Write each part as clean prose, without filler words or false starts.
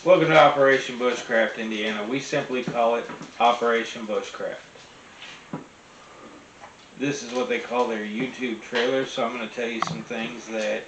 Welcome to Operation Bushcraft, Indiana. We simply call it Operation Bushcraft. This is what they call their YouTube trailer, so I'm going to tell you some things that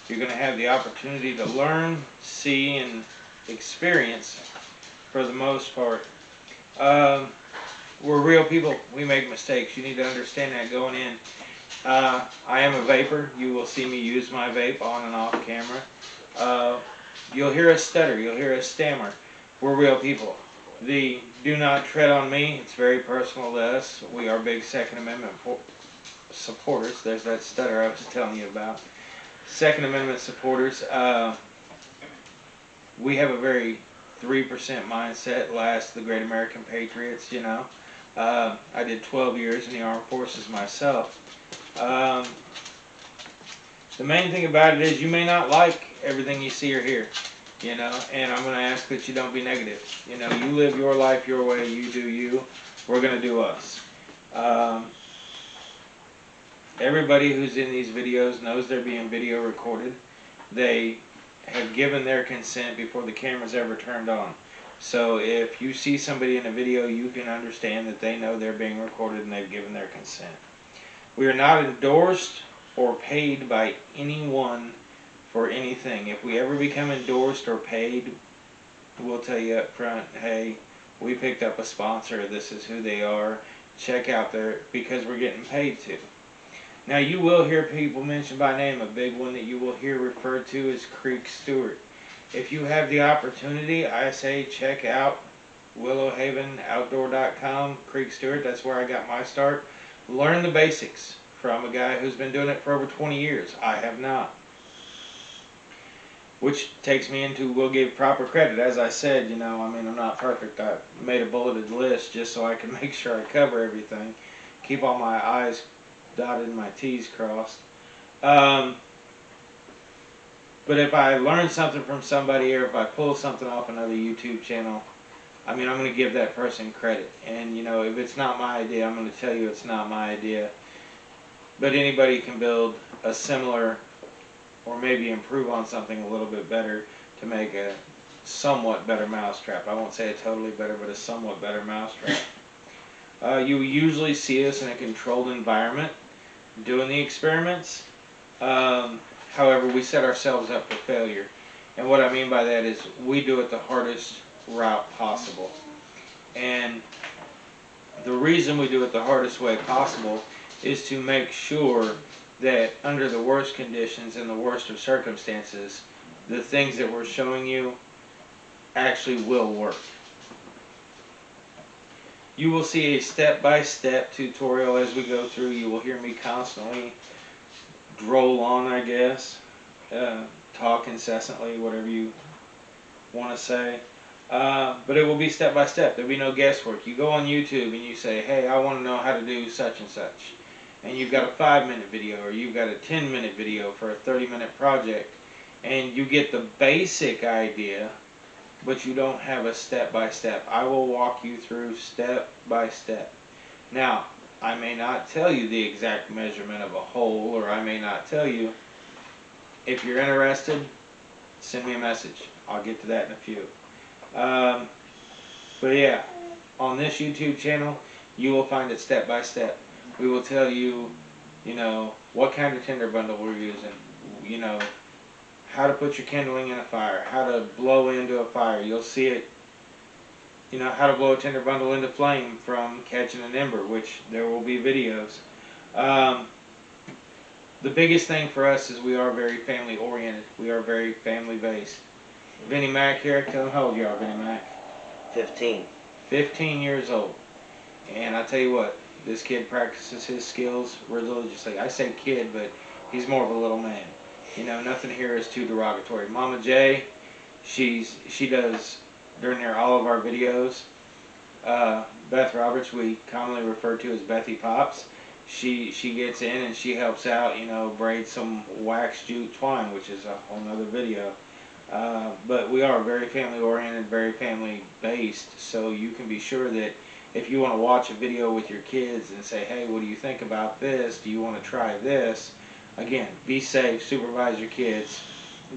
you're going to have the opportunity to learn, see, and experience for the most part. We're real people. We make mistakes. You need to understand that going in. I am a vapor. You will see me use my vape on and off camera. You'll hear us stutter. You'll hear us stammer. We're real people. The do not tread on me. It's very personal to us. We are big Second Amendment supporters. There's that stutter I was telling you about. Second Amendment supporters. We have a very 3% mindset. Last the great American patriots, you know. I did 12 years in the armed forces myself. The main thing about it is you may not like everything you see or hear, you know, and I'm going to ask that you don't be negative. You know, you live your life your way, you do you, we're going to do us. Everybody who's in these videos knows they're being video recorded. They have given their consent before the camera's ever turned on. So if you see somebody in a video, you can understand that they know they're being recorded and they've given their consent. We are not endorsed or paid by anyone for anything. If we ever become endorsed or paid, we'll tell you up front, hey, we picked up a sponsor, this is who they are, check out their, because we're getting paid to. Now you will hear people mentioned by name. A big one that you will hear referred to is Creek Stewart. If you have the opportunity, I say check out willowhavenoutdoor.com, Creek Stewart, that's where I got my start. Learn the basics from a guy who's been doing it for over 20 years. I have not. Which takes me into, we'll give proper credit. As I said, you know, I mean, I'm not perfect. I made a bulleted list just so I can make sure I cover everything. Keep all my I's dotted and my T's crossed. But if I learn something from somebody or if I pull something off another YouTube channel, I mean, I'm going to give that person credit. And, you know, if it's not my idea, I'm going to tell you it's not my idea. But anybody can build a similar or maybe improve on something a little bit better to make a somewhat better mousetrap. I won't say a totally better, but a somewhat better mousetrap. You usually see us in a controlled environment doing the experiments. However, we set ourselves up for failure. And what I mean by that is we do it the hardest route possible. And the reason we do it the hardest way possible is to make sure that under the worst conditions and the worst of circumstances, the things that we're showing you actually will work. You will see a step-by-step tutorial as we go through. You will hear me constantly droll on, I guess, talk incessantly, whatever you want to say. But it will be step-by-step. There will be no guesswork. You go on YouTube and you say, hey, I want to know how to do such and such. And you've got a 5-minute video or you've got a 10-minute video for a 30-minute project. And you get the basic idea, but you don't have a step-by-step. I will walk you through step-by-step. Now, I may not tell you the exact measurement of a hole, or I may not tell you. If you're interested, send me a message. I'll get to that in a few. But yeah, on this YouTube channel, you will find it step-by-step. We will tell you, you know, what kind of tinder bundle we're using, you know, how to put your kindling in a fire, how to blow into a fire. You'll see it, you know, how to blow a tinder bundle into flame from catching an ember, which there will be videos. The biggest thing for us is we are very family oriented. We are very family based. Vinnie Mac here, tell him how old you are, Vinnie Mac. 15. 15 years old. And I tell you what, this kid practices his skills religiously. I say kid, but he's more of a little man. You know, nothing here is too derogatory. Mama J, she does during all of our videos. Beth Roberts, we commonly refer to as Bethy Pops. She gets in and she helps out, you know, braid some wax jute twine, which is a whole nother video. But we are very family oriented, very family based, so you can be sure that if you want to watch a video with your kids and say, hey, what do you think about this? Do you want to try this? Again, be safe, supervise your kids.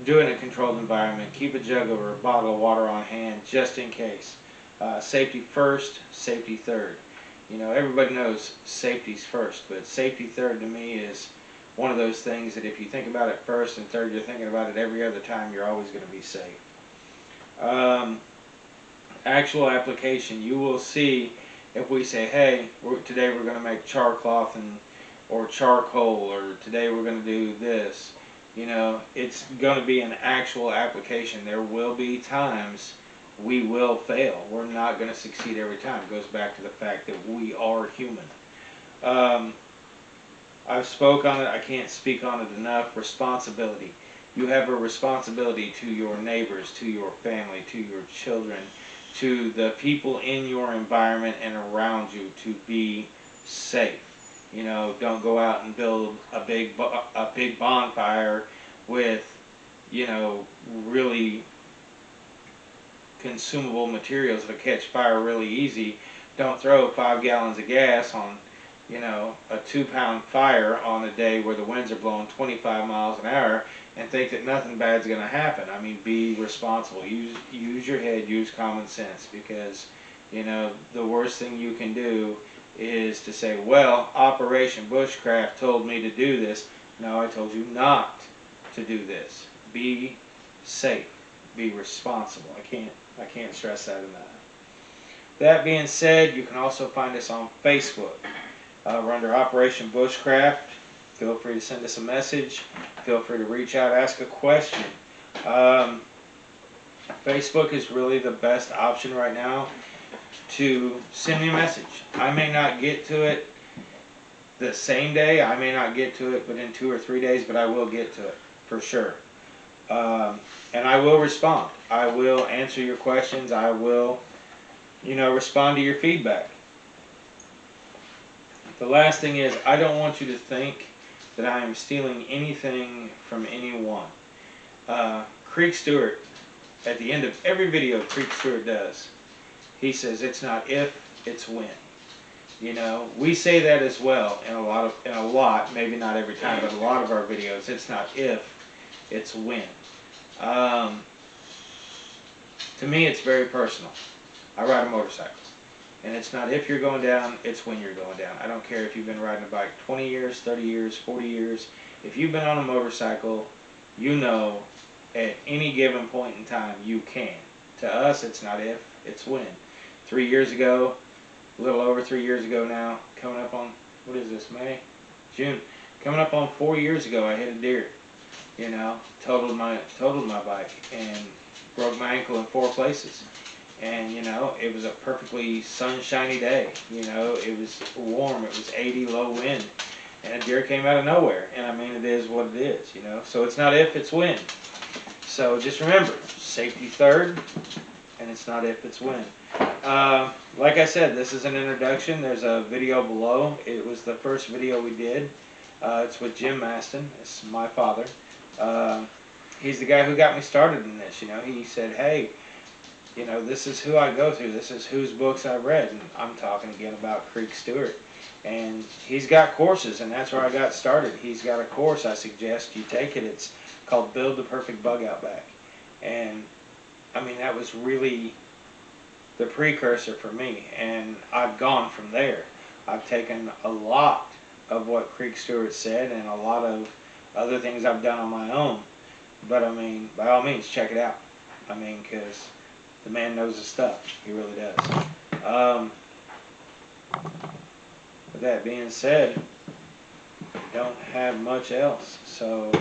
do it in a controlled environment. Keep a jug or a bottle of water on hand just in case. Safety first, safety third. You know, everybody knows safety's first, but safety third to me is one of those things that if you think about it first and third, you're thinking about it every other time, you're always going to be safe. Actual application, you will see if we say, hey, today we're going to make char cloth or charcoal, or today we're going to do this. You know, it's going to be an actual application. There will be times we will fail. We're not going to succeed every time. It goes back to the fact that we are human. I've spoke on it. I can't speak on it enough. Responsibility. You have a responsibility to your neighbors, to your family, to your children, to the people in your environment and around you to be safe. You know, don't go out and build a big bonfire with, you know, really consumable materials that catch fire really easy. Don't throw 5 gallons of gas on, you know, a 2-pound fire on a day where the winds are blowing 25 miles an hour and think that nothing bad's going to happen. I mean, be responsible. Use your head, use common sense, because, you know, the worst thing you can do is to say, well, Operation Bushcraft told me to do this. No, I told you not to do this. Be safe. Be responsible. I can't stress that enough. That being said, you can also find us on Facebook. We're under Operation Bushcraft. Feel free to send us a message. Feel free to reach out, ask a question. Facebook is really the best option right now to send me a message. I may not get to it the same day. I may not get to it within 2 or 3 days, but I will get to it for sure. And I will respond. I will answer your questions. I will, you know, respond to your feedback. The last thing is, I don't want you to think that I am stealing anything from anyone. Creek Stewart, at the end of every video Creek Stewart does, he says it's not if, it's when. You know, we say that as well in a lot, maybe not every time, but a lot of our videos. It's not if, it's when. To me, it's very personal. I ride a motorcycle. And it's not if you're going down, it's when you're going down. I don't care if you've been riding a bike 20 years, 30 years, 40 years. If you've been on a motorcycle, you know at any given point in time you can. To us, it's not if, it's when. 3 years ago, a little over 3 years ago now, coming up on, what is this, May? June. Coming up on 4 years ago, I hit a deer. You know, totaled my bike and broke my ankle in 4 places. And, you know, it was a perfectly sunshiny day. You know, it was warm. It was 80, low wind. And a deer came out of nowhere. And, I mean, it is what it is, you know. So it's not if, it's when. So just remember, safety third, and it's not if, it's when. Like I said, this is an introduction. There's a video below. It was the first video we did. It's with Jim Maston. It's my father. He's the guy who got me started in this, you know. He said, hey, you know, this is who I go through. This is whose books I read. And I'm talking again about Creek Stewart. And he's got courses, and that's where I got started. He's got a course. I suggest you take it. It's called Build the Perfect Bug Out Bag. And, I mean, that was really the precursor for me. And I've gone from there. I've taken a lot of what Creek Stewart said and a lot of other things I've done on my own. But, I mean, by all means, check it out. I mean, because the man knows his stuff. He really does. With that being said, we don't have much else. So,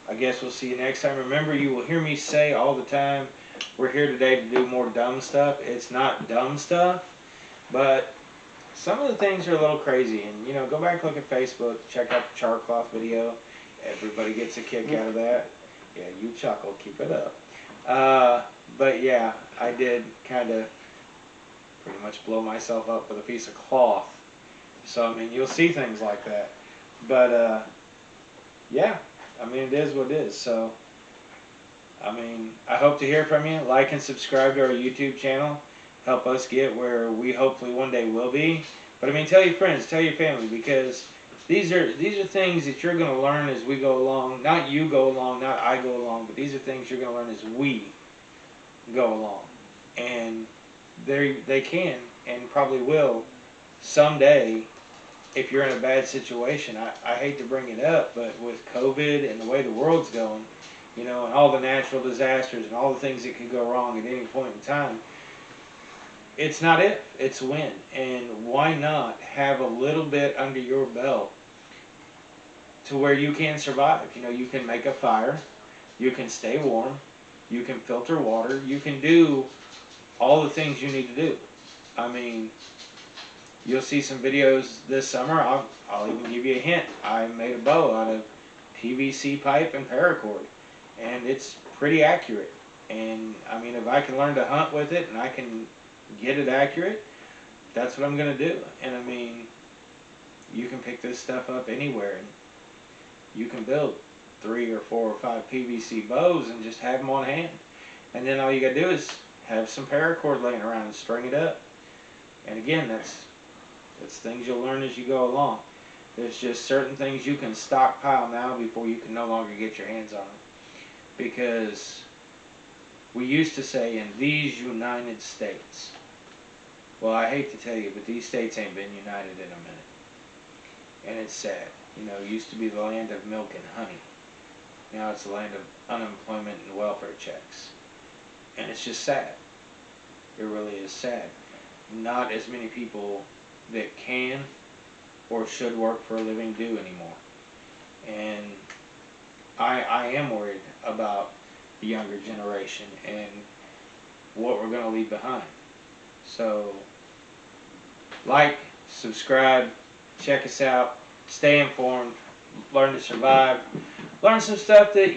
I guess we'll see you next time. Remember, you will hear me say all the time, we're here today to do more dumb stuff. It's not dumb stuff, but some of the things are a little crazy. And, you know, go back and look at Facebook. Check out the char cloth video. Everybody gets a kick out of that. Yeah, you chuckle. Keep it up. But yeah, I did kind of pretty much blow myself up with a piece of cloth. So, I mean, you'll see things like that. But, yeah, I mean, it is what it is. So, I mean, I hope to hear from you. Like and subscribe to our YouTube channel. Help us get where we hopefully one day will be. But, I mean, tell your friends, tell your family, because these are things that you're going to learn as we go along. Not you go along, not I go along, but these are things you're going to learn as we go along. And they can and probably will someday if you're in a bad situation. I hate to bring it up, but with COVID and the way the world's going, and all the natural disasters and all the things that could go wrong at any point in time, it's not if, it's when. And why not have a little bit under your belt to where you can survive? You can make a fire, you can stay warm, you can filter water, you can do all the things you need to do. I mean, you'll see some videos this summer. I'll even give you a hint. I made a bow out of PVC pipe and paracord, and it's pretty accurate. And I mean, if I can learn to hunt with it and I can get it accurate, that's what I'm going to do. And I mean, you can pick this stuff up anywhere, and you can build 3 or 4 or 5 PVC bows and just have them on hand. And then all you got to do is have some paracord laying around and string it up. And again, that's things you'll learn as you go along. There's just certain things you can stockpile now before you can no longer get your hands on them. Because we used to say, in these United States. Well, I hate to tell you, but these states ain't been united in a minute. And it's sad. It used to be the land of milk and honey. Now it's the land of unemployment and welfare checks. And it's just sad. It really is sad. Not as many people that can or should work for a living do anymore. And I am worried about the younger generation and what we're going to leave behind. So, like, subscribe, check us out, stay informed, learn to survive, learn some stuff that,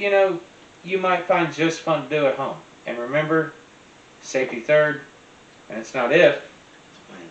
you might find just fun to do at home. And remember, safety third, and it's not if, It's when.